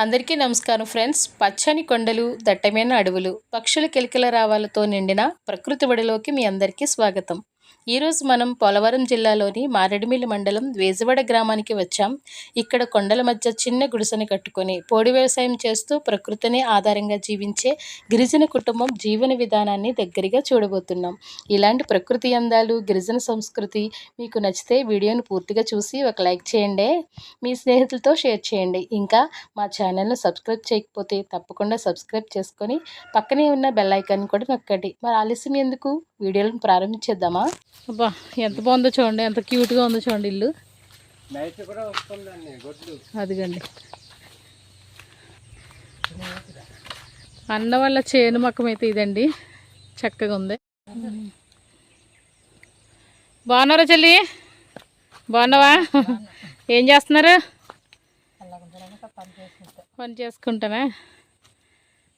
అందరికీ నమస్కారం ఫ్రెండ్స్. పచ్చని కొండలు, దట్టమైన అడవులు, పక్షుల కిలకిల రావాలతో నిండిన ప్రకృతి ఒడిలోకి మీ అందరికీ స్వాగతం. ఈరోజు మనం పోలవరం జిల్లాలోని మారేడుమిల్లి మండలం వేజవాడ గ్రామానికి వచ్చాం. ఇక్కడ కొండల మధ్య చిన్న గుడిసెని కట్టుకొని పోడు వ్యవసాయం చేస్తూ ప్రకృతిని ఆధారంగా జీవించే గిరిజన కుటుంబం జీవన విధానాన్ని దగ్గరగా చూడబోతున్నాం. ఇలాంటి ప్రకృతి అందాలు, గిరిజన సంస్కృతి మీకు నచ్చితే వీడియోను పూర్తిగా చూసి ఒక లైక్ చేయండి, మీ స్నేహితులతో షేర్ చేయండి. ఇంకా మా ఛానల్ను సబ్స్క్రైబ్ చేయకపోతే తప్పకుండా సబ్స్క్రైబ్ చేసుకొని పక్కనే ఉన్న బెల్ ఐకాన్ కూడా నొక్కండి. మరి ఆలస్యం ఎందుకు, వీడియోలను ప్రారంభించేద్దామా? అబ్బా, ఎంత బాగుందో చూడండి, ఎంత క్యూట్గా ఉందో చూడండి ఇల్లు. అదిగండి అన్న వాళ్ళ చేను మక్కం అయితే ఇదండి, చక్కగా ఉంది. బాగున్నారా చెల్లి? బాగున్నావా? ఏం చేస్తున్నారు? పని చేసుకుంటానా?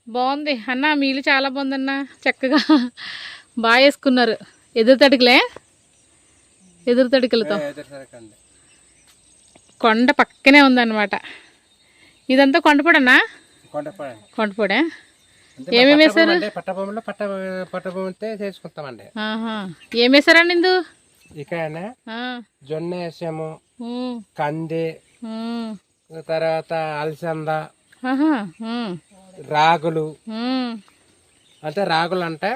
బాగుంది అన్న, మీ ఇల్లు చాలా బాగుందన్న, చక్కగా బాగా వేసుకున్నారు. ఎదురు తడికలతో కొండ పక్కనే ఉందన్నమాట. ఇదంతా కొండపొడన్నా? కొండపొడే. ఏమేమి వేసారు? ఏం వేసారండి ఇందు? ఇక్కడ జొన్న వేసాము, కంది, తర్వాత అలసంద, రాగులు. అంటే రాగులు అంటే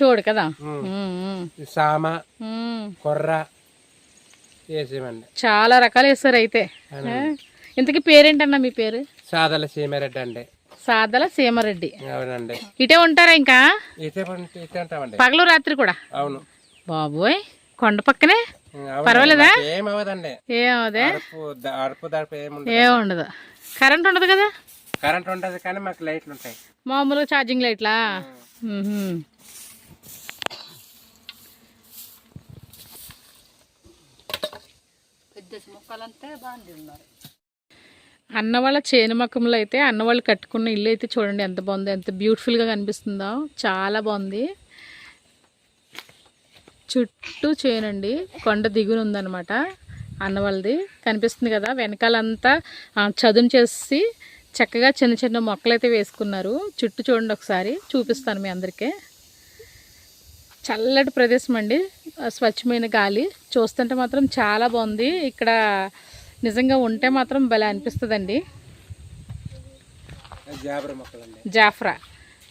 చూడు కదా, సామ, కొర్ర వేసామండి. చాలా రకాలు వేస్తారు అయితే. ఇంతకీ పేరేంటన్నా మీ పేరు? సాదల సీమారెడ్డి అండి. సాదల సీమారెడ్డి. అవునండి. ఇటే ఉంటారా? ఇంకా ఇటే ఉంటామండి, పగలు రాత్రి కూడా? అవును. బాబోయ్, కొండ పక్కనే, పర్వాలేదా? ఏమవదండి. ఏమవదే? ఏముండదు. కరెంట్ ఉండదు కదా? కరెంట్ ఉండదు కానీ మాకు లైట్లు ఉంటాయి, మామూలుగా ఛార్జింగ్ లైట్లా. అన్న వాళ్ళ చేను మకంలో అయితే అన్న వాళ్ళు కట్టుకున్న ఇల్లు అయితే చూడండి ఎంత బాగుందో, ఎంత బ్యూటిఫుల్గా కనిపిస్తుందో. చాలా బాగుంది. చుట్టూ చేనండి, కొండ దిగున ఉందన్నమాట అన్న వాళ్ళది. కనిపిస్తుంది కదా, వెనకాలంతా చదును చేసి చక్కగా చిన్న చిన్న మొక్కలు అయితే వేసుకున్నారు. చుట్టూ చూడండి, ఒకసారి చూపిస్తాను మీ అందరికీ. చల్లటి ప్రదేశం అండి, స్వచ్ఛమైన గాలి. చూస్తుంటే మాత్రం చాలా బాగుంది. ఇక్కడ నిజంగా ఉంటే మాత్రం భలే అనిపిస్తుందండి. జాఫ్రా,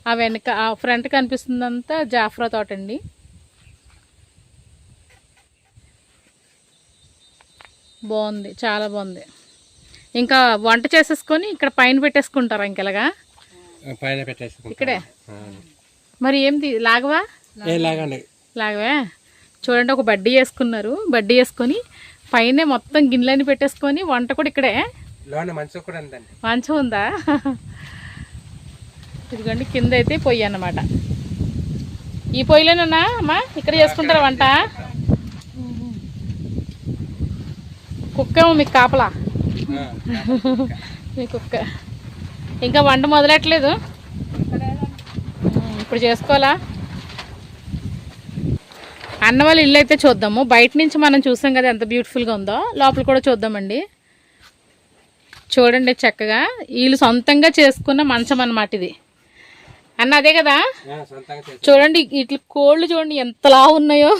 ఆ వెనక ఆ ఫ్రంట్ కనిపిస్తుందంతా జాఫ్రా తోట అండి. బాగుంది, చాలా బాగుంది. ఇంకా వంట చేసేసుకొని ఇక్కడ పైన పెట్టేసుకుంటారా? ఇంకెలాగా పైన పెట్టేసుకుంటారు ఇక్కడే. మరి ఏంది లాగవా? లాగవా? చూడండి, ఒక బడ్డీ వేసుకున్నారు. బడ్డీ వేసుకొని పైన మొత్తం గిన్నెలని పెట్టేసుకొని వంట కూడా ఇక్కడే. మంచం ఉందా? ఇదిగోండి, కింద అయితే పొయ్యి అన్నమాట. ఈ పొయ్యిలోనన్నా అమ్మా ఇక్కడ చేసుకుంటారా వంట? కుక్కేమో మీకు కాపలా? మీ కుక్క ఇంకా వంట మొదలెట్టలేదు, ఇప్పుడు చేసుకోవాలా? అన్న వాళ్ళ ఇల్లు అయితే చూద్దాము. బయట నుంచి మనం చూసాం కదా ఎంత బ్యూటిఫుల్గా ఉందో, లోపల కూడా చూద్దామండి. చూడండి, చక్కగా వీళ్ళు సొంతంగా చేసుకున్న మంచం అన్నమాట ఇది. అన్న అదే కదా? చూడండి, ఇట్లా కోళ్ళు చూడండి ఎంత లావు ఉన్నాయో,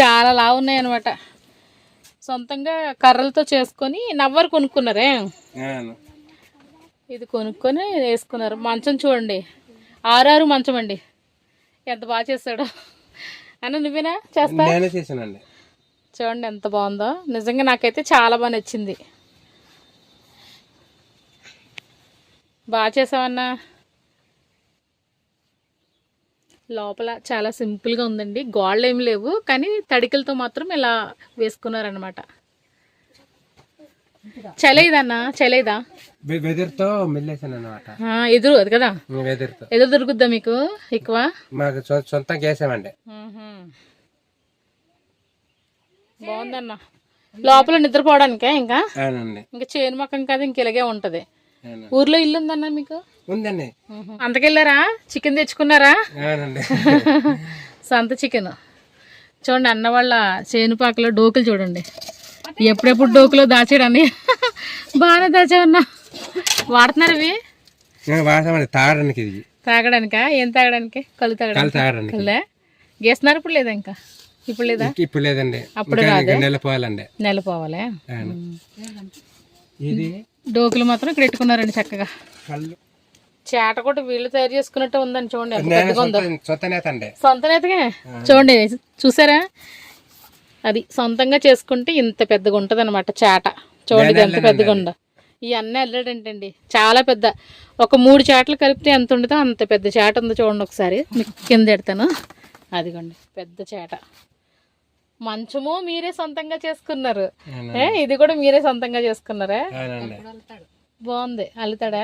చాలా లావు ఉన్నాయి అన్నమాట. సొంతంగా కర్రలతో చేసుకొని నవ్వరు కొనుక్కున్నారే, ఇది కొనుక్కొని వేసుకున్నారు. మంచం చూడండి, 6 మంచం అండి. ఎంత బాగా చేస్తాడో అన్న. నువ్వేనా చేస్తా? చూడండి ఎంత బాగుందో, నిజంగా నాకైతే చాలా బాగా నచ్చింది. బాగా చేసావన్నా. లోపల చాలా సింపుల్గా ఉందండి, గోడలు ఏమి లేవు కానీ తడికలతో మాత్రం ఇలా వేసుకున్నారనమాట. చలేదన్నా? చలేదా? ఎదురు అది కదా, ఎదురు దొరుకుద్దా మీకు ఎక్కువ? బాగుందన్న. లోపల నిద్రపోవడానికే? ఇంకా చేను మొక్కం కదా, ఇంక ఇలాగే ఉంటది. ఊర్లో ఇల్లు ఉందన్నా మీకు? ఉందండి. అంతకెళ్ళారా? చికెన్ తెచ్చుకున్నారా? సంత చికెన్. చూడండి, అన్న వాళ్ళ చేనుపాకలో డోకులు చూడండి, ఎప్పుడెప్పుడు డోకులో దాచాడని. బాగానే దాచావన్నా. వాడుతున్నారు ఇవి వాడతామండి తాగడానికి. ఇది తాగడానికా? ఏం తాగడానికి? కళ్ళు తాగడానికి. కళ్ళే గేస్తున్నారు ఇప్పుడు లేదా? ఇంకా ఇప్పుడు లేదా? ఇప్పుడు లేదండి. అప్పుడు నెల పోవాలండి. నెల పోవాలే. ఇది డోకులు మాత్రం ఇక్కడ పెట్టుకున్నారండి చక్కగా. కళ్ళు చేట కూడా వీళ్ళు తయారు చేసుకున్నట్టు ఉందండి. చూడండి సొంత నేతగా. చూడండి చూసారా, అది సొంతంగా చేసుకుంటే ఇంత పెద్దగా ఉంటుంది అనమాట చేట. చూడండి ఎంత పెద్దగా ఉందో. ఇవన్నీ అల్లాడంటండి చాలా పెద్ద. ఒక 3 చేటలు కలిపితే ఎంత ఉండదో అంత పెద్ద చేట ఉందో చూడండి. ఒకసారి మీకు కింద ఎడతాను. అదిగోండి పెద్ద చేట. మంచము మీరే సొంతంగా చేసుకున్నారు. ఇది కూడా మీరే సొంతంగా చేసుకున్నారా? బాగుంది. అల్లుతాడా?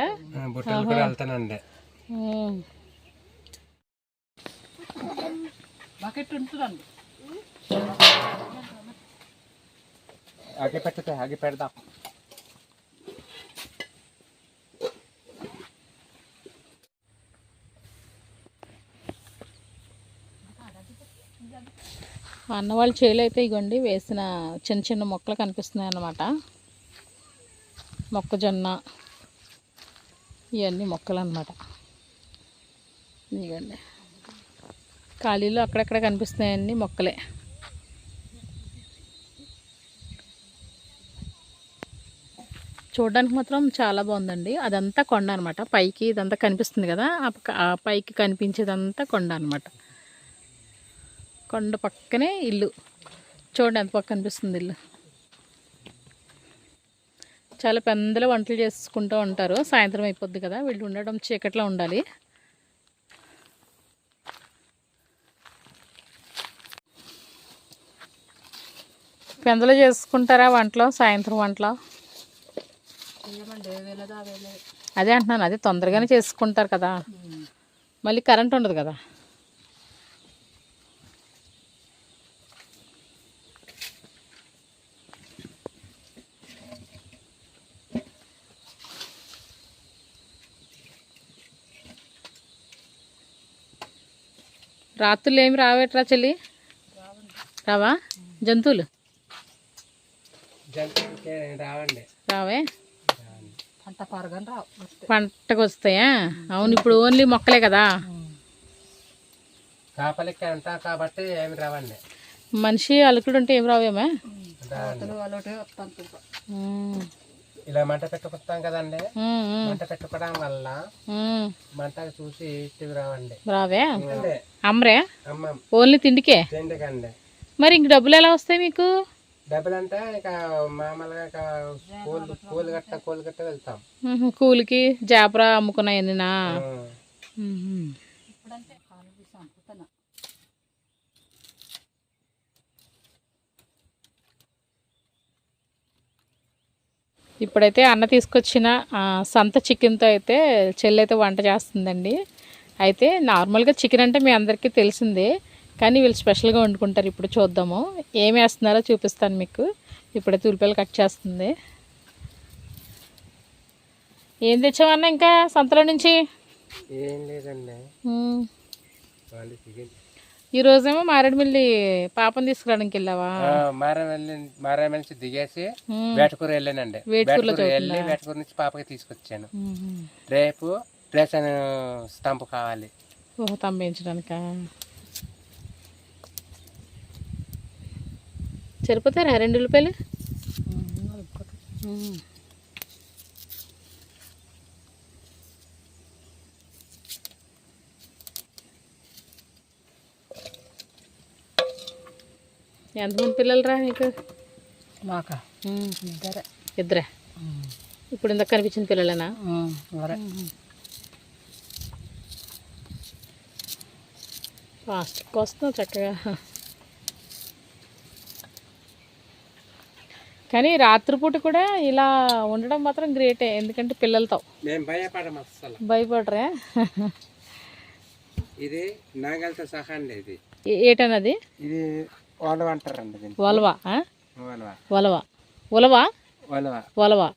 ఆగి పెడదాం. అన్న వాళ్ళ చేలు అయితే ఇగోండి వేసిన చిన్న చిన్న మొక్కలు కనిపిస్తున్నాయి అన్నమాట. మొక్కజొన్న ఇవన్నీ మొక్కలు అన్నమాట. ఇదిగోండి ఖాళీలో అక్కడక్కడ కనిపిస్తున్నాయన్నీ మొక్కలే. చూడడానికి మాత్రం చాలా బాగుందండి. అదంతా కొండ అనమాట. పైకి ఇదంతా కనిపిస్తుంది కదా, ఆ పైకి కనిపించేదంతా కొండ అనమాట. కొండ పక్కనే ఇల్లు. చూడండి ఎంత పక్క కనిపిస్తుంది ఇల్లు. చాలా పెద్దలు వంటలు చేసుకుంటూ ఉంటారు. సాయంత్రం అయిపోద్ది కదా, వీళ్ళు ఉండడం చీకట్లో ఉండాలి. పెందలు చేసుకుంటారా వంటలో? సాయంత్రం వంటలో అదే అంటున్నాను. అదే తొందరగానే చేసుకుంటారు కదా, మళ్ళీ కరెంట్ ఉండదు కదా. రాత్రులు ఏమి రావేట్రా చెల్లి? రావా? జంతువులు రావే? పంటకు వస్తాయా? అవును, ఇప్పుడు ఓన్లీ మొక్కలే కదా. కాబట్టి ఏమి రావండి. మనిషి అలుకుడు ఉంటే ఏం రావేమా? ఇలా మంట పెట్టుకుంటాం కదండి. మంట పెట్టుకోవడం వల్ల మంట చూసి రావండి. రావే? అమ్మరే? ఓన్లీ తిండికే? తిండికండి. మరి ఇంక డబ్బులు ఎలా వస్తాయి మీకు? డబ్బులు అంటే ఇక మామూలుగా కూలి గట్ట వెళ్తాం. కూలికి జాపరా అమ్ముకున్నాయన్నా? ఇప్పుడైతే అన్న తీసుకొచ్చిన సంత చికెన్తో అయితే చెల్లి అయితే వంట చేస్తుందండి. అయితే నార్మల్గా చికెన్ అంటే మీ అందరికీ తెలిసిందే, కానీ వీళ్ళు స్పెషల్గా వండుకుంటారు. ఇప్పుడు చూద్దాము ఏమి వేస్తున్నారో చూపిస్తాను మీకు. ఇప్పుడైతే ఉల్లిపాయలు కట్ చేస్తుంది. ఏం తెచ్చామన్నా ఇంకా సంతలో నుంచి? ఏం లేదండి. ఈరోజేమో మారేడుమిల్లి పాపం తీసుకురావడానికి వెళ్ళావా? మారేడుమిల్లి నుంచి దిగేసి వేటకూర వెళ్ళానండి. వేటకూర నుంచి పాపకి తీసుకొచ్చాను. రేపు రేషన్ స్టాంపు కావాలి. ఓహో, తంబించడానికా? సరిపోతారా 2 ఉల్లిపాయలు? ఎంతమంది పిల్లలు రా నీకు? మాకా ఇద్దరే. ఇప్పుడు ఇందాక కనిపించిన పిల్లలేనా? ఫాస్ట్కి వస్తున్నావు చక్కగా. కానీ రాత్రిపూట కూడా ఇలా ఉండడం మాత్రం గ్రేటే, ఎందుకంటే పిల్లలతో భయపడరా? ఇది నాగలతో సహా అండి. ఇది ఏటన్నది? ఇది ఒలవ అంటారండి. ఒలవా? ఒలవా ఉలవా? ఒలవా.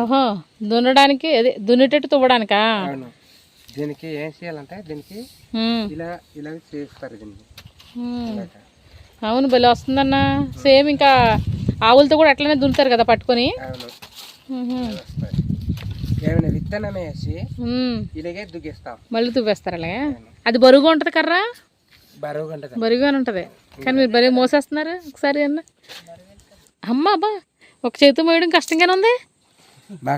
ఓహో, దున్నడానికి అదే దున్నేటట్టు తువ్వడానికా? దీనికి ఏం చేయాలంటే దీనికి ఇలా ఇలా చేస్తారు దీనికి. అవును, భలే వస్తుందన్న. సేమ్ ఇంకా ఆవులతో కూడా అట్లనే దున్నుతారు కదా పట్టుకొని. ఏమైనా విత్తనం వేసి ఇలాగే దుగ్గిస్తాం, మళ్ళీ దువ్వేస్తారు అలాగే. అది బరువుగా ఉంటుంది కర్ర, బరువుగా ఉంటుంది. బరువుగానే ఉంటుంది కానీ మీరు బరువు మోసేస్తున్నారు ఒకసారి అన్న. అమ్మ అబ్బా, ఒక చేతి మోయడం కష్టంగానే ఉంది.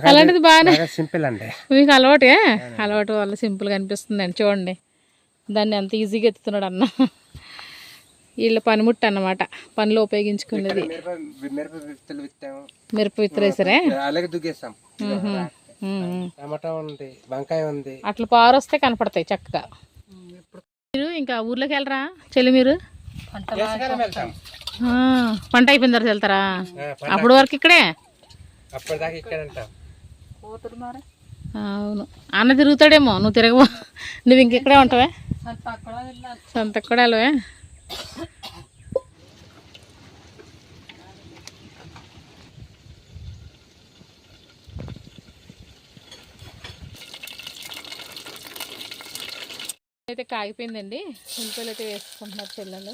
అలాంటిది బాగానే సింపుల్ అండి, మీకు అలవాటు వల్ల సింపుల్గా అనిపిస్తుంది అండి. చూడండి దాన్ని ఎంత ఈజీగా ఎత్తుతున్నాడు అన్న. వీళ్ళ పనిముట్టు అన్నమాట, పనిలో ఉపయోగించుకునేది. మిరప విత్తలు వేసారే, అలాగే దుగ్గేస్తాం. టమాటా ఉంది, వంకాయ ఉంది, అట్లా పారు వస్తే కనపడతాయి చక్కగా. మీరు ఇంకా ఊర్లోకి వెళ్ళరా చెల్లి? మీరు పంట అయిపోయిన తర్వాత వెళ్తారా? అప్పుడు వరకు ఇక్కడే. అవును, అన్న తిరుగుతాడేమో, నువ్వు తిరగవా? నువ్వు ఇంకెక్కడే ఉంటావే? సంతకు కూడా వెళ్ళవే? అయితే కాగిపోయిందండి, ఉల్లిపాయలు అయితే వేసుకుంటున్నారు పిల్లలు.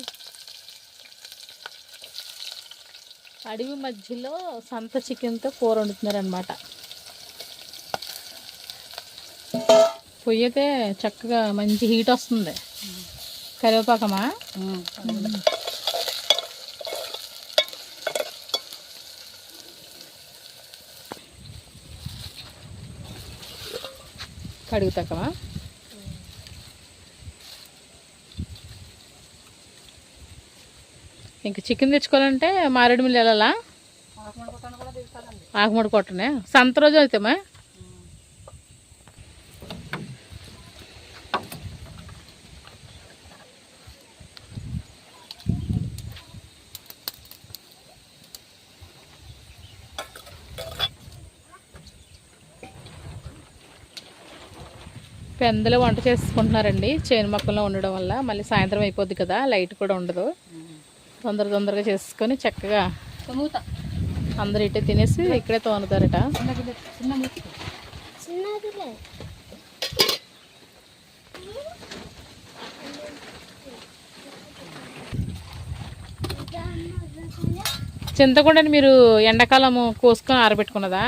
అడవి మధ్యలో సంత చికెన్తో కూర వండుతున్నారు అనమాట. పొయ్యి అయితే చక్కగా మంచి హీట్ వస్తుంది. కరివేపాకమా? కడుగుతాకమా? ఇంక చికెన్ తెచ్చుకోవాలంటే మారేడుమిల్లి వెళ్ళాలా? ఆకుమడి కొట్టనే సంత రోజు అవుతామా? పెందలు వంట చేసుకుంటున్నారండి, చేను మొక్కల్లో ఉండడం వల్ల. మళ్ళీ సాయంత్రం అయిపోద్ది కదా, లైట్ కూడా ఉండదు. తొందరగా చేసుకొని చక్కగా అందరు ఇట్టే తినేసి ఇక్కడే తోనుతారట. చింతకుండని మీరు ఎండాకాలం కోసుకొని ఆరబెట్టుకున్నదా?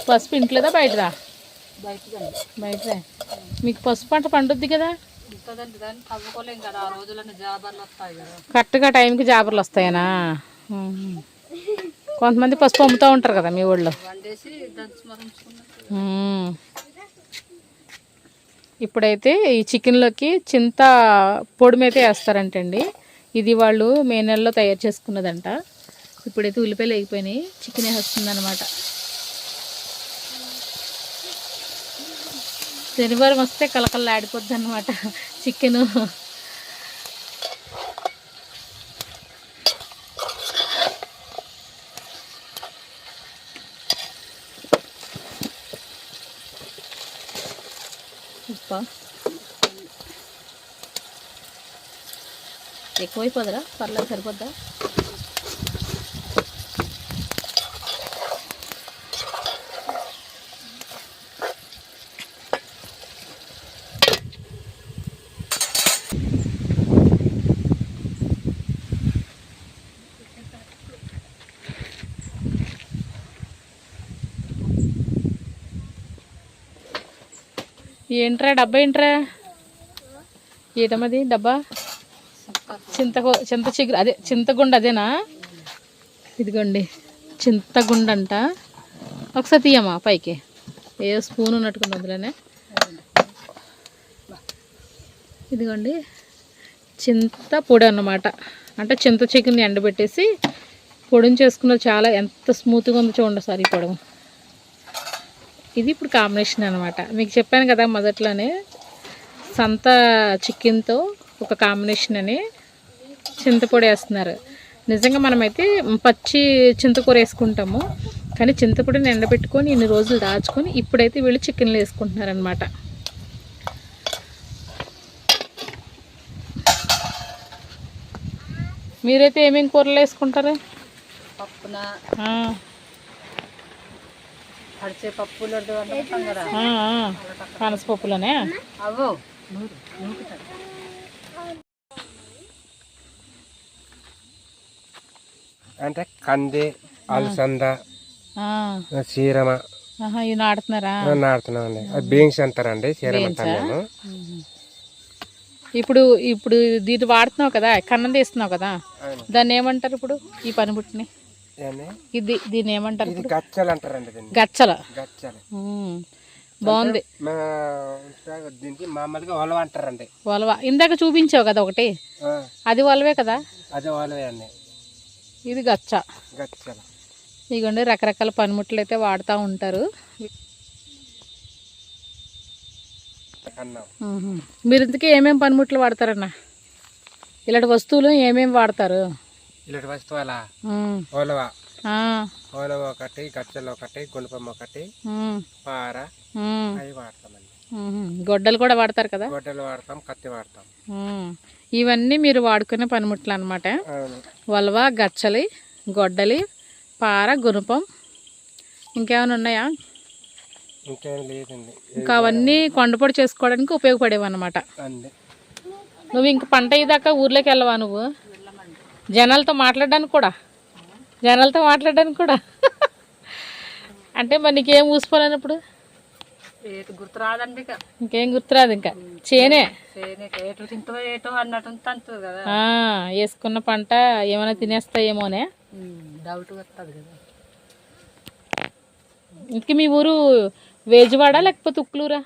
పసుపు ఇంట్లోదా బయటదా? బయటదే. మీకు పసుపు పంట పండుద్ది కదా? కరెక్ట్గా టైంకి జాబర్లు వస్తాయనా? కొంతమంది పసుపు అమ్ముతూ ఉంటారు కదా మీ ఊళ్ళో. ఇప్పుడైతే ఈ చికెన్లోకి చింత పొడి మీద వేస్తారంటండి. ఇది వాళ్ళు మే నెలలో తయారు చేసుకున్నదంట. ఇప్పుడైతే ఉల్లిపాయలు వేగిపోయినాయి, చికెన్ వేస్తుంది అనమాట. శనివారం వస్తే కలకల్లాడిపోద్ది అనమాట చికెను. ఉప్ప ఎక్కువైపోదరా? పర్లేదు, సరిపోద్దా? ఏంట్రా డబ్బా? ఏంట్రా ఏటమ్మది డబ్బా? చింత చిగురు, అదే చింతగుండ అదేనా? ఇదిగోండి చింతగుండ అంట. ఒకసారి తీయమ్మా పైకి, ఏ స్పూన్ ఉన్నట్టుకుంది అందులోనే. ఇదిగోండి చింత పొడి అన్నమాట. అంటే చింత చికెన్ని ఎండబెట్టేసి పొడిని చేసుకున్నది. చాలా ఎంత స్మూత్గా ఉందో చూడండి సార్ ఈ పొడవు. ఇది ఇప్పుడు కాంబినేషన్ అనమాట. మీకు చెప్పాను కదా మొదట్లోనే, సంత చికెన్తో ఒక కాంబినేషన్ అని చింతపొడి వేస్తున్నారు. నిజంగా మనమైతే పచ్చి చింతకూర వేసుకుంటాము, కానీ చింతపొడిని ఎండబెట్టుకొని ఇన్ని రోజులు దాచుకొని ఇప్పుడైతే వీళ్ళు చికెన్లు వేసుకుంటున్నారనమాట. మీరైతే ఏమేమి కూరలు వేసుకుంటారు? పనసపప్పులోనే అంటే కంది అలసంద చీరమ ఇవి నాడుతున్నారా? నాడుతున్నామండి. అది బీన్స్ అంటారండి, చీరమ అంటాను. ఇప్పుడు ఇప్పుడు దీన్ని వాడుతున్నావు కదా, కన్నం తీస్తున్నావు కదా, దాన్ని ఏమంటారు ఇప్పుడు ఈ పనిముట్టిని? దీన్ని ఏమంటారు? గచ్చలు అంటారండి. గచ్చల. గచ్చలు బాగుంది. దీనికి మామూలుగా ఒలవ అంటారండి. ఒలవ ఇందాక చూపించావు కదా ఒకటి, అది ఒలవే కదా? అది ఒలవే అండి. ఇది గచ్చ. గచ్చల. ఇదిగోండి రకరకాల పనిముట్లు అయితే వాడుతూ ఉంటారు. మీరు ఇంతకీ ఏమేమి పనిముట్లు వాడతారన్న? ఇలాంటి వస్తువులు ఏమేమి వాడతారు? ఇలాంటి వస్తువుల ఒలవ, ఒలవ ఒకటి, గచ్చలు ఒకటి, గుణపం ఒకటి, పార అవి వాడతామండి. గొడ్డలు కూడా వాడతారు కదా? గొడ్డలు వాడతాం, కత్తి వాడతాం. ఇవన్నీ మీరు వాడుకునే పనిముట్లు అన్నమాట. ఒలవ, గచ్చలి, గొడ్డలి, పార, గుణపం. ఇంకేమైనా ఉన్నాయా? ఇంకేం లేదండి. ఇంకా అవన్నీ కొండపొడి చేసుకోవడానికి ఉపయోగపడేవి అన్నమాట. నువ్వు ఇంక పంట అయ్యేదాకా ఊర్లోకి వెళ్ళవా నువ్వు? జనాలతో మాట్లాడడానికి కూడా అంటే మరి నీకేం ఊసిపోలేనప్పుడు? గుర్తురాదండి. ఇంకేం గుర్తురాదు. ఇంకా చేనే వేసుకున్న పంట ఏమైనా తినేస్తాయేమోనే డౌట్ వస్తుంది కదా. ఇంతకీ మీ ఊరు వేజవాడ లేకపోతే ఉక్కులూరా?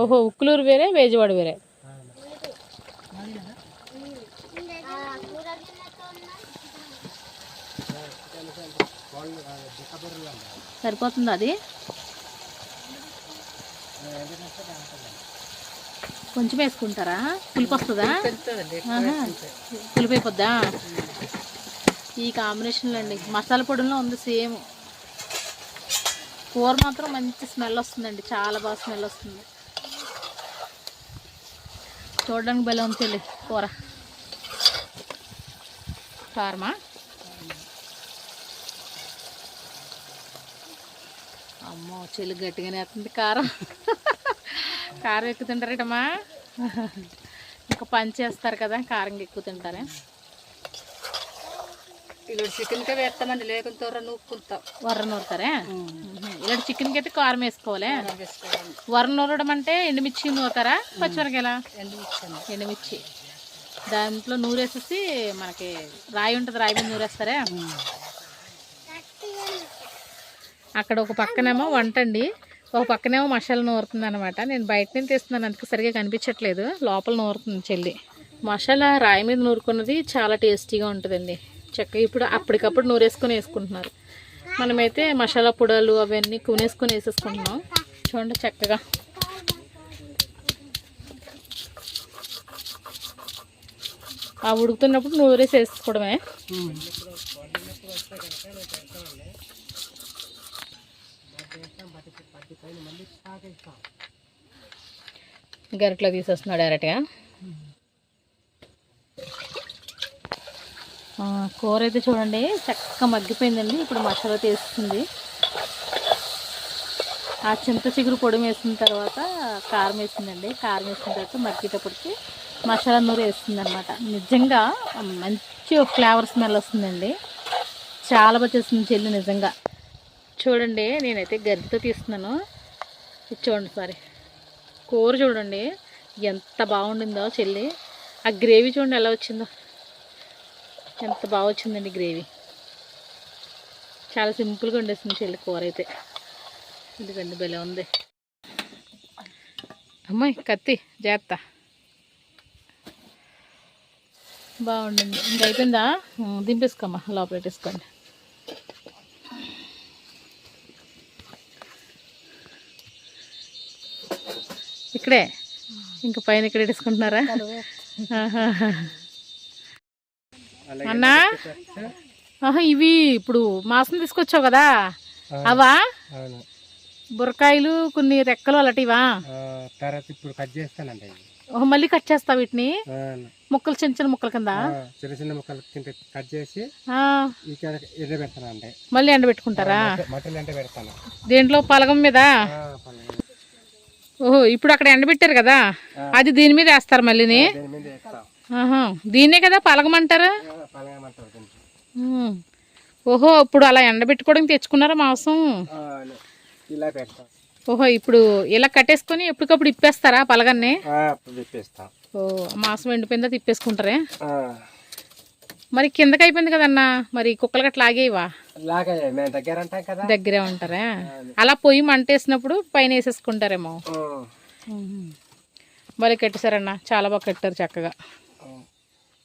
ఓహో, ఉక్కులూరు వేరే, వేజవాడ వేరే. సరిపోతుంది అది? కొంచెం వేసుకుంటారా? పులుపు వస్తుందా? పులుపు అయిపోద్దా? ఈ కాంబినేషన్లో అండి మసాలా పొడిలో ఉంది సేమ్. కూర మాత్రం మంచి స్మెల్ వస్తుందండి, చాలా బాగా స్మెల్ వస్తుంది. చూడడానికి భలే ఉంది కూర. కారమా? అమ్మో, చెల్లి గట్టిగానే వేస్తుంది కారం. కారం ఎక్కువ తింటారేటమ్మా? ఇంకా పని చేస్తారు కదా, కారం ఎక్కువ తింటారే. ఇలా చికెన్కే వేస్తామండి, లేకుంటే వర్ర నూరుతారే? ఇలాంటి చికెన్కి అయితే కారం వేసుకోవాలి. వర్ర నూరడం అంటే ఎండుమిర్చి నూరుతారా, పచ్చిమిరకాయలా? ఎండుమిర్చి దాంట్లో నూరేసేసి, మనకి రాయి ఉంటుంది, రాయి మీద నూరేస్తారే. అక్కడ ఒక పక్కనేమో వంట అండి, ఒక పక్కనేమో మసాలా నూరుతుంది అనమాట. నేను బయట నుంచి తీస్తున్నాను, అందుకే సరిగ్గా కనిపించట్లేదు. లోపల నూరుతుంది చెల్లి. మసాలా రాయి మీద నూరుకున్నది చాలా టేస్టీగా ఉంటుందండి. చక్కగా ఇప్పుడు అప్పటికప్పుడు నూరేసుకొని వేసుకుంటున్నారు. మనమైతే మసాలా పొడాలు అవన్నీ కొనేసుకొని వేసేసుకుంటున్నాం. చూడండి చక్కగా. ఆ ఉడుకుతున్నప్పుడు నూరేసి వేసుకోవడమే. గరిట్లో తీసేస్తున్నాడు డైరెక్ట్గా. కూర అయితే చూడండి చక్కగా మగ్గిపోయిందండి. ఇప్పుడు మసాలా తీస్తుంది. ఆ చింత చిగురు పొడి వేసిన తర్వాత కారం వేసిందండి. కారం వేసిన తర్వాత మగ్గేటప్పటికి మసాలా నూరు వేస్తుంది అనమాట. నిజంగా మంచి ఫ్లేవర్ స్మెల్ వస్తుందండి. చాలా బాగా చేస్తుంది చెల్లి నిజంగా. చూడండి నేనైతే గరిటెతో తీస్తున్నాను. ఇది చూడండి సారీ, కూర చూడండి ఎంత బాగుండిందో చెల్లి. ఆ గ్రేవీ చూడండి ఎలా వచ్చిందో, ఎంత బాగా వచ్చిందండి గ్రేవీ. చాలా సింపుల్గా వండేసింది చెల్లి కూర అయితే. ఎందుకండి భలే ఉంది. అమ్మాయి కత్తి జాగ్రత్త. బాగుండింది. ఇంకా అయిపోయిందా? దింపేసుకోమ్మా, లోపల పెట్టేసుకోండి. ఇక్కడే ఇంకా పైన ఇక్కడ పెట్టేసుకుంటున్నారా? అన్నా ఇవి ఇప్పుడు మాసం తీసుకొచ్చావు కదా, అవా బుర్రకాయలు కొన్ని రెక్కలు అలాంటివా? తర్వాత ఇప్పుడు కట్ చేస్తానండి. ఓహో, మళ్ళీ కట్ చేస్తావు వీటిని ఆ, ముక్కలు చిన్న చిన్న ముక్కల కింద చిన్న చిన్న ముక్కలు కింద కట్ చేసి ఆ, ఇక్కడ ఎండబెడతాను అండి. మళ్ళీ ఎండబెట్టుకుంటారా? మట్టలు ఎండబెడతాను. దీంట్లో పలగం మీద. ఓహో, ఇప్పుడు అక్కడ ఎండబెట్టారు కదా, అది దీని మీద వేస్తారు మళ్ళీని. దీని మీద వేస్తాం. ఆహా, దీన్నే కదా పలగమంటారా? పలగమంటారు దీన్ని. ఉమ్. ఓహో, ఇప్పుడు అలా ఎండబెట్టుకోవడానికి తెచ్చుకున్నారా మాంసం? ఆ, ఇలా పెడతాం. ఓహో, ఇప్పుడు ఇలా కట్టేసుకొని ఎప్పటికప్పుడు ఇప్పేస్తారా పలగన్ని? విప్పేస్తాం. ఓ, మాంసం ఎండిపోయిందా తిప్పేసుకుంటారే? ఆ, మరి కిందకి అయిపోయింది కదన్నా, మరి కుక్కలు గట్లా లాగేవా? లాగే మేము దగ్గర అంటాం కదా. దగ్గరే ఉంటారా? అలా పొయ్యి మంటేసినప్పుడు పైన వేసేసుకుంటారేమో. భలే కట్టేశారన్న, చాలా బాగా కట్టారు చక్కగా.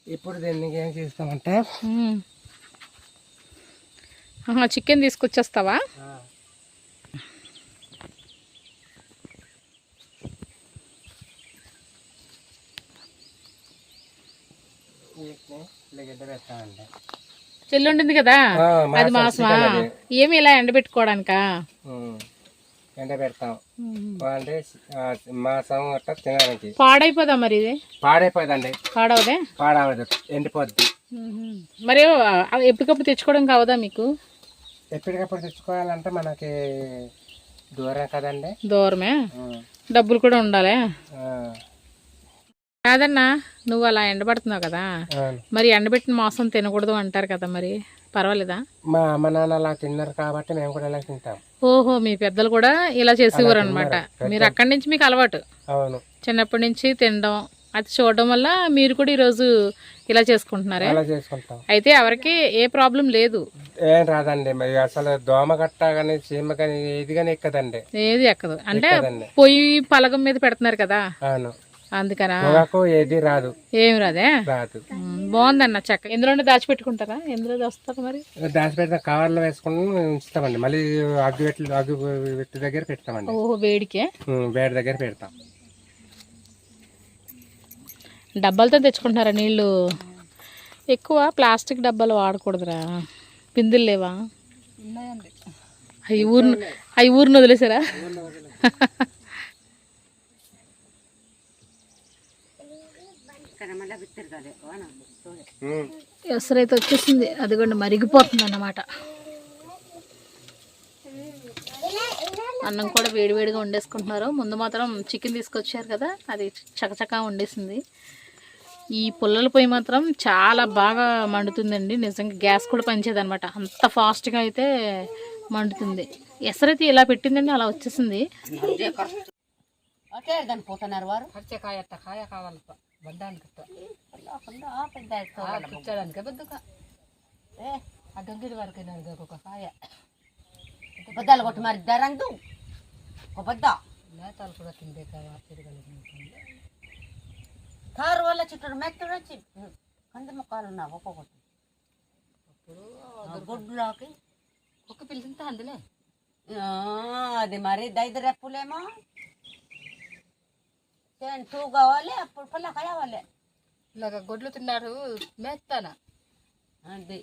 ఇప్పుడు దీన్ని ఏం చేస్తామంటే చికెన్ తీసుకొచ్చేస్తావా? చెల్లి ఉండింది కదా, అది మాసమా? ఏమి ఇలా ఎండబెట్టుకోవడానికా? ఎండబెడతాం అంటే మాసం అట్లా తినడానికి. పాడైపోదా మరి ఇది? పాడైపోదండి. పాడవదే? పాడవదు, ఎండిపోద్ది. మరి ఎప్పటికప్పుడు తెచ్చుకోవడం కావదా మీకు? ఎప్పటికప్పుడు తెచ్చుకోవాలంటే మనకి దూరం కదండి. దూరమే, డబ్బులు కూడా ఉండాలి. కాదన్నా, నువ్వు అలా ఎండబడుతున్నావు కదా, మరి ఎండబెట్టిన మాంసం తినకూడదు అంటారు కదా, మరి పర్వాలేదా? మా అమ్మ నాన్న అలా తిన్నారు కాబట్టి మేము కూడా ఇలా తింటాం. ఓహో, మీ పెద్దలు కూడా ఇలా చేసేవారు అనమాట. మీరు అక్కడి నుంచి మీకు అలవాటు. అవును, చిన్నప్పటి నుంచి తినడం అది చూడడం వల్ల మీరు కూడా ఈరోజు ఇలా చేసుకుంటున్నారా? అలా చేసుకుంటాం. అయితే ఎవరికి ఏ ప్రాబ్లం లేదు? ఏం రాదండి. మరి అసలు దోమ గట్ట కానీ చీమ కానీ ఏది కానీ ఎక్కదండి. ఏది ఎక్కదు అంటే పొయ్యి పలగం మీద పెడుతున్నారు కదా. అవును, అందుకనా ఏది రాదు. ఏమి రాదే? రాదు. బాగుందన్న చక్క. ఎందులో దాచిపెట్టుకుంటారా? ఎందులో వస్తారు మరి? దాచిపెడతా, కవర్లో వేసుకుని ఉంచుతామండి. మళ్ళీ అగ్గు పెట్టి దగ్గర పెడతామండి. ఓహో, వేడికే వేడి దగ్గర పెడతాం. డబ్బాలతో తెచ్చుకుంటున్నారా నీళ్ళు? ఎక్కువ ప్లాస్టిక్ డబ్బాలు వాడకూడదురా. బిందులు లేవా? అవి ఊరిని వదిలేసారా? ఎసరైతే వచ్చేసింది, అదిగోండి మరిగిపోతుంది అన్నమాట. అన్నం కూడా వేడివేడిగా వండేసుకుంటున్నారు. ముందు మాత్రం చికెన్ తీసుకొచ్చారు కదా, అది చకచకా వండేసింది. ఈ పుల్లల పొయ్యి మాత్రం చాలా బాగా మండుతుందండి. నిజంగా గ్యాస్ కూడా పనిచేయదనమాట, అంత ఫాస్ట్గా అయితే మండుతుంది. ఎసరైతే ఇలా పెట్టిందండి, అలా వచ్చేసింది. పోతున్నారు వారు కాయ కాయ కావాలి బండానికి కూర్చోడానికి పెద్దగా ఆ దగ్గర వరకు ఒక కాయ బద్దాలు కొట్టి మరి ధరందు ఒక బద్ద నేతాలు కూడా తింటే కదా తిరగలుగుతుంది. కారు వల్ల చుట్టూ మెత్తడు వచ్చి కంది మొక్కలు ఉన్నావు ఒక్కొక్కటి. అప్పుడు గొడ్డులోకి కుక్క పిలిచింత అందులే అది మరి దైదు రెప్పులేమో టూ కావాలి. అప్పుడు పల్ల కావాలి ఇలాగ గొడ్లు తిన్నారు మేస్తానా అది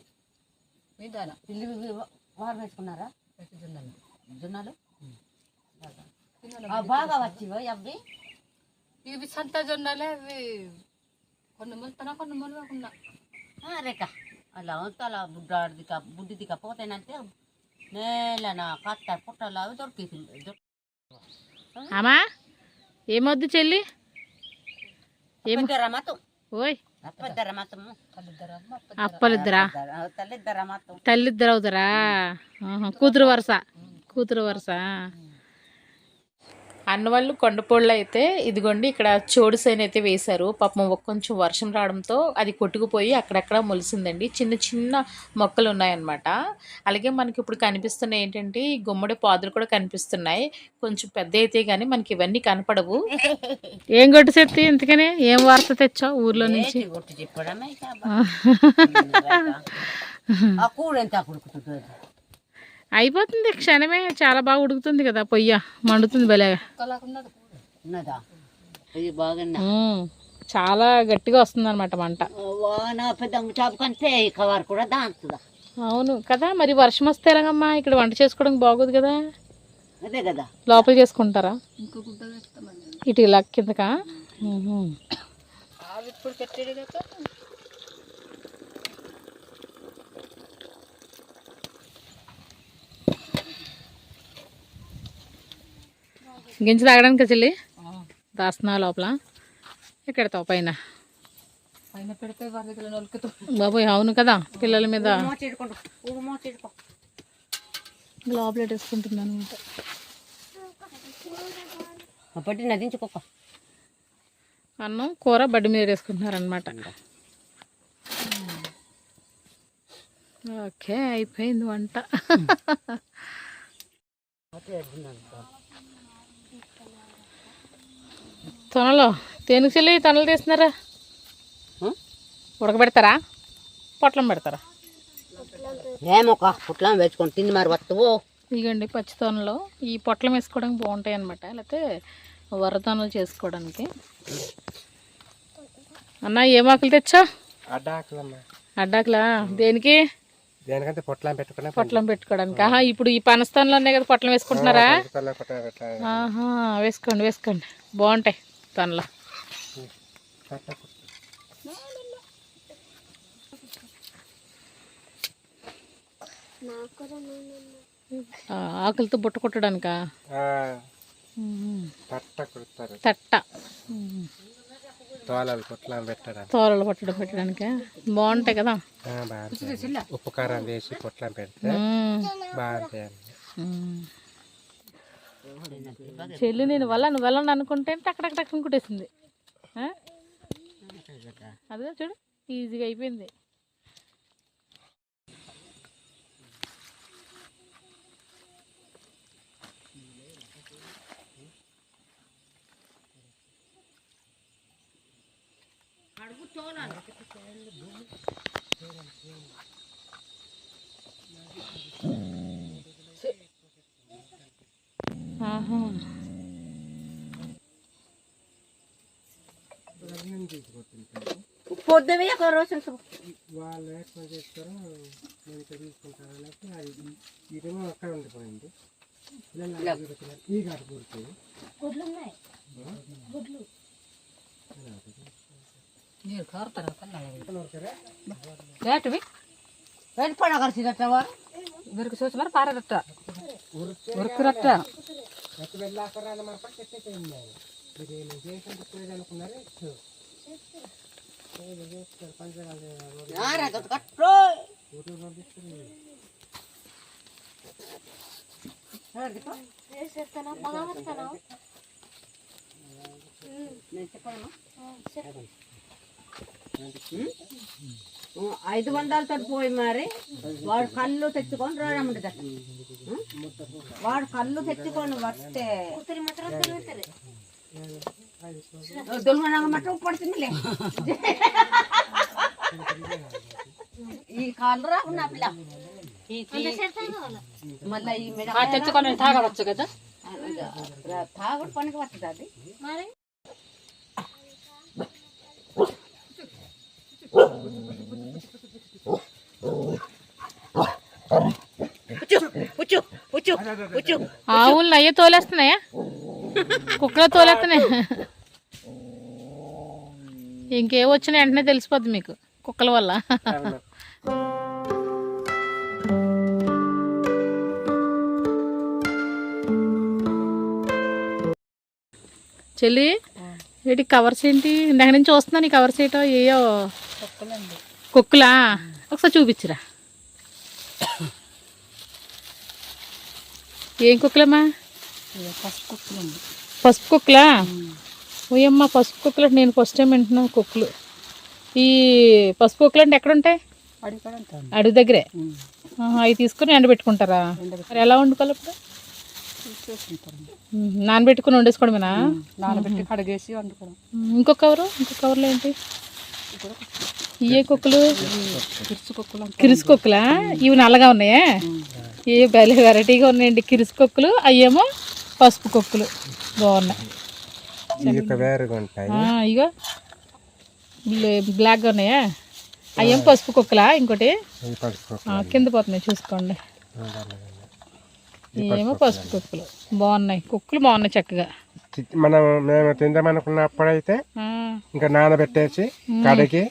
మీదానా ఇల్లు వారు వేసుకున్నారా? జొన్నలు జొన్నలు బాగా వచ్చివో అవి. ఇవి సంత జొన్నలే. అవి కొన్ని మొలుతానా కొన్ని మొలవకుండా రేఖ అలా అలా బుడ్డి దిక్క పోతేనంటే నేలనా కట్ట పుట్టలు అవి దొరికేసింది. అమ్మా ఏమొద్దు చెల్లి? ఓయ్ అప్పలిద్దరా? తల్లిద్దరు అవుతారా? కూతురు వరుస. అన్నవాళ్ళు కొండపోళ్ళు అయితే ఇదిగోండి ఇక్కడ చోడుసైన అయితే వేశారు. పాపం కొంచెం వర్షం రావడంతో అది కొట్టుకుపోయి అక్కడక్కడ మొలిసిందండి. చిన్న చిన్న మొక్కలు ఉన్నాయన్నమాట. అలాగే మనకి ఇప్పుడు కనిపిస్తున్నాయి ఏంటంటే ఈ గుమ్మడి పాదులు కూడా కనిపిస్తున్నాయి. కొంచెం పెద్ద అయితే కానీ మనకి ఇవన్నీ కనపడవు. ఏం కొట్టు చెత్తి ఇంతకనే ఏం వార్త తెచ్చావు ఊర్లో నుంచి? అయిపోతుంది క్షణమే, చాలా బాగా ఉడుకుతుంది కదా పొయ్య, మండుతుంది భలేగా. చాలా గట్టిగా వస్తుంది అనమాట మంట. అవును కదా, మరి వర్షం వస్తే ఎలాగమ్మా? ఇక్కడ వంట చేసుకోవడం బాగోదు కదా. లోపల చేసుకుంటారా? ఇటు ఇలా కిందకా అవి ఇప్పుడు పెట్టాడు కదా. గింజ తాగడానికి చెల్లి దాస్తున్నావు లోపల ఎక్కడతావు పైన పైన పెడితే వారి దగ్గర నొలుకుతూ బాబోయ్ అవును కదా పిల్లల మీద చేడుకో లోపల వేసుకుంటున్నాను అనమాట. పట్టి నదించుకోక అన్నం కూర బడ్డి మీద వేసుకుంటున్నారనమాట. ఓకే అయిపోయింది వంట. తొనలో తేనుగు చెల్లి తొనలు తీస్తున్నారా? ఉడకబెడతారా పొట్లం పెడతారా? ఏమొక పుట్లం వేసుకొని తిని మరి వస్తువు. ఇగండి పచ్చి తొనలు ఈ పొట్లం వేసుకోవడానికి బాగుంటాయి అనమాట, లేకపోతే వర తొనలు చేసుకోవడానికి. అన్న ఏం ఆకులు తెచ్చా? అడ్డాకులా దేనికి? దేనికంటే పొట్లం పెట్టుకున్నా పొట్లం పెట్టుకోవడానికి. ఆహా ఇప్పుడు ఈ పనస్థానంలోనే కదా పొట్లం వేసుకుంటున్నారా? ఆహా వేసుకోండి వేసుకోండి బాగుంటాయి తొనలు. ఆకులతో బుట్ట కొట్టడానికా? తట్ట తోలలు పెట్టడానికి బాగుంటాయి కదా. ఉప్పు కారం వేసి పొట్లం పెడితే బాగుంటాయి. చెల్లి నేను వెళ్ళను అనుకుంటే టక్ కుట్టేసింది. అదే చూడు ఈజీగా అయిపోయింది. పొద్దువే ఒక రోజు వాళ్ళు ఎక్కువ చేస్తారు మంచిగా తీసుకుంటారు అన్నట్టు అది ఇదేమో అక్కడ ఉండిపోయింది. ఈ కాదు పూర్తి ఇవరికి చూసి మరి పారదట్ట ఉరుకురట్ట వెళ్ళాకరాని మన పక్కన అనుకున్నారు. ఐదు వందలతో పోయి మరి వాడు కళ్ళు తెచ్చుకొని రాడమంట. వాడు కళ్ళు తెచ్చుకొని వస్తే దొంగ పడుతుందిలే. ఈ కాళ్ళు రాకున్నా పిల్ల మళ్ళీ ఈ తెచ్చుకొని తాగవచ్చు కదా. తాగుడు పనికి వస్తుంది అది. ఆవులు అయ్యే తోలేస్తున్నాయా? కుక్కలు తోలేస్తున్నాయి. ఇంకే వచ్చినా వెంటనే తెలిసిపోద్ది మీకు కుక్కల వల్ల. చెల్లి ఏంటి కవర్స్ ఏంటి? ఇందాక నుంచి చూస్తున్నా నీ కవర్స్ ఏంటో ఏయో కుక్కలా. ఒకసారి చూపించురా. ఏం కుక్కలమ్మా? పసుపు కుక్కలా? ఓయమ్మ పసుపు కుక్కలు అంటే నేను ఫస్ట్ టైం వింటున్నాను కుక్కలు. ఈ పసుపు కుక్కలు అంటే ఎక్కడ ఉంటాయి? అడుగు దగ్గరే. అవి తీసుకుని ఎండబెట్టుకుంటారా? మరి ఎలా వండుకోవాలి ఇప్పుడు? నానబెట్టుకుని వండేసుకోవడమేనా? నానబెట్టి కడిగేసి వండుకోవడం. ఇంకో కవర్లో ఏంటి? ఇవే కుక్కలు కిరుసు కుక్కలా? ఇవి నల్లగా ఉన్నాయా? ఏ భలే వెరైటీగా ఉన్నాయండి కిరుసు కుక్కలు. అయ్యేమో పసుపు కుక్కలు బాగున్నాయి. ఇగో బ్లాక్గా ఉన్నాయా? అయ్యేమో పసుపు కుక్కలా? ఇంకోటి కింద పోతున్నాయి చూసుకోండి. ఏమో పసుపు కుక్కలు బాగున్నాయి. కుక్కలు బాగున్నాయి చక్కగా. మేము తిందామనుకున్నప్పుడైతే ఇంకా నానబెట్టేసి కడిగి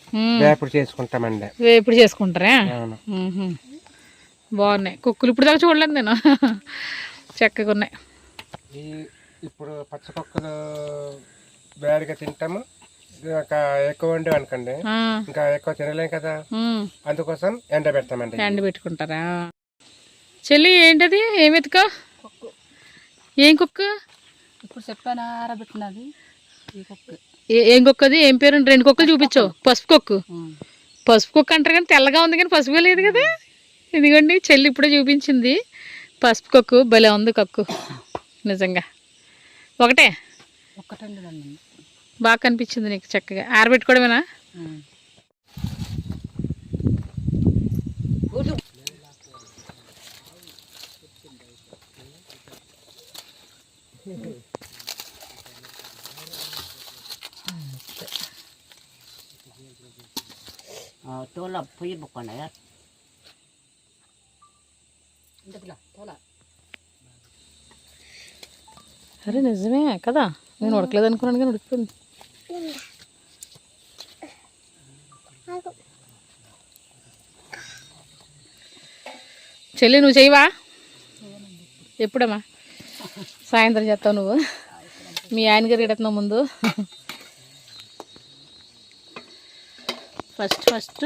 వేపుడు చేసుకుంటామండి. వేపుడు చేసుకుంటారా? అవును. బాగున్నాయి కుక్కలు, ఇప్పుడు దాకా చూడలేదు నేను. చక్కగా ఉన్నాయి. ఇప్పుడు పచ్చకొక్కలు వేడిగా తింటాము, ఎక్కువ వండి అనుకోండి ఇంకా ఎక్కువ తినలేం కదా, అందుకోసం ఎండ పెడతామండి. ఎండ పెట్టుకుంటారా? చెల్లి ఏంటది, ఏం ఎత్తుక? ఏం కుక్క? ఇప్పుడు చెప్పాను ఆరబెట్టినది ఈ కుక్క. ఏం కుక్క అది? ఏం పేరు? 2 కుక్కలు చూపించు. పసుపు కుక్క. పసుపు కుక్క అంటారు కానీ తెల్లగా ఉంది కానీ పసుపు లేదు కదా. ఇదిగోండి చెల్లి ఇప్పుడే చూపించింది పసుపు కుక్క. భలే ఉంది కక్కు నిజంగా. ఒకటే బాగా కనిపించింది నీకు. చక్కగా ఆరబెట్టుకోవడమేనా? తోల పొయ్యి బుక్కండి. అరే నిజమే కదా, నేను ఉడకలేదు అనుకున్నాను కానీ ఉడికిపోయింది. చెల్లి నువ్వు చేయవా? ఎప్పుడమ్మా? సాయంత్రం చేస్తావు నువ్వు. మీ ఆయన గారు ఎడుతున్నావు ముందు. ఫస్ట్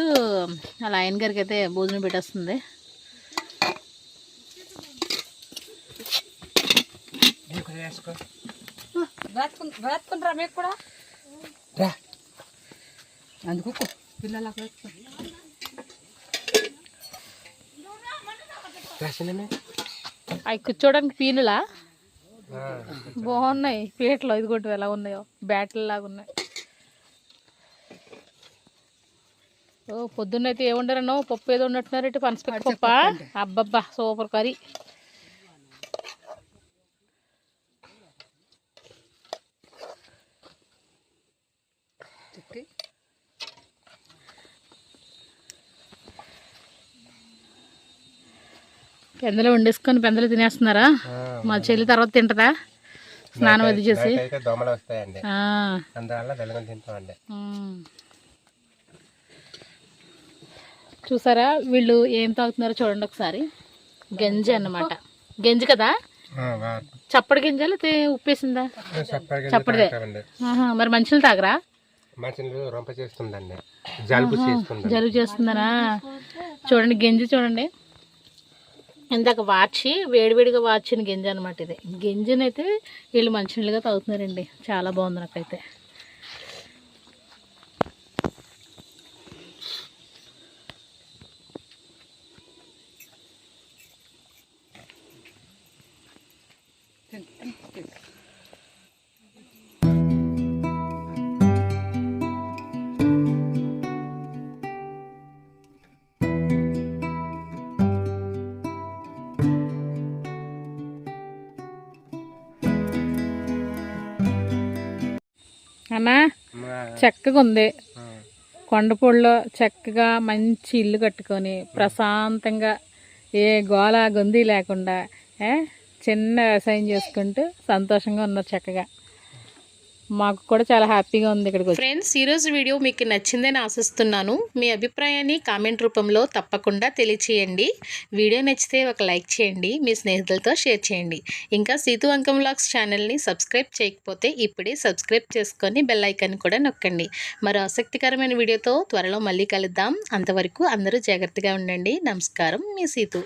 అలా ఆయన గారికి అయితే భోజనం పెట్టేస్తుంది. వేసుకుంటారా మీకు కూడా? అందుకు పిల్లలకు అవి కూర్చోడానికి పీనులా బాగున్నాయి. పీటలు ఇదిగోటి ఎలా ఉన్నాయో, బ్యాట్లు లాగా ఉన్నాయి. ఓ పొద్దున్నైతే ఏముండరనో పప్పు ఏదో ఉన్నట్టున్నారంటే పనసపప్పు పప్ప. అబ్బబ్బా సూపర్ కర్రీ. పెందలు వండేసుకొని పెందలు తినేస్తున్నారా? మా చెల్లి తర్వాత తింటదా స్నానం అది చేసి? దోమలు వస్తాయండి, అందువల్ల వెలుగుని తింటామండి. చూసారా వీళ్ళు ఏం తాగుతున్నారో చూడండి ఒకసారి. గంజి అన్నమాట. గంజి కదా, చప్పడి గింజ లేకపోతే ఉప్పేసిందా? చప్పడిదే. మరి మంచిలు తాగరా? జలుబు చేస్తుందనా? చూడండి గంజి చూడండి. ఇందాక వాచి వేడివేడిగా వాచిన గింజ అనమాట ఇది. గింజనైతే వీళ్ళు మంచినీళ్ళుగా తాగుతున్నారండి. చాలా బాగుంది నాకైతే. అన్నా చక్కగా ఉంది. కొండపూడిలో చక్కగా మంచి ఇల్లు కట్టుకొని ప్రశాంతంగా ఏ గోల గొంది లేకుండా చిన్న వ్యవసాయం చేసుకుంటూ సంతోషంగా ఉన్నారు చక్కగా. మాకు కూడా చాలా హ్యాపీగా ఉంది ఇక్కడికి. ఫ్రెండ్స్, ఈరోజు వీడియో మీకు నచ్చిందని ఆశిస్తున్నాను. మీ అభిప్రాయాన్ని కామెంట్ రూపంలో తప్పకుండా తెలియచేయండి. వీడియో నచ్చితే ఒక లైక్ చేయండి, మీ స్నేహితులతో షేర్ చేయండి. ఇంకా సీతు అంకం వ్లాగ్స్ ఛానల్ని సబ్స్క్రైబ్ చేయకపోతే ఇప్పుడే సబ్స్క్రైబ్ చేసుకొని బెల్ ఐకాన్ కూడా నొక్కండి. మరో ఆసక్తికరమైన వీడియోతో త్వరలో మళ్ళీ కలుద్దాం. అంతవరకు అందరూ జాగ్రత్తగా ఉండండి. నమస్కారం, మీ సీతు.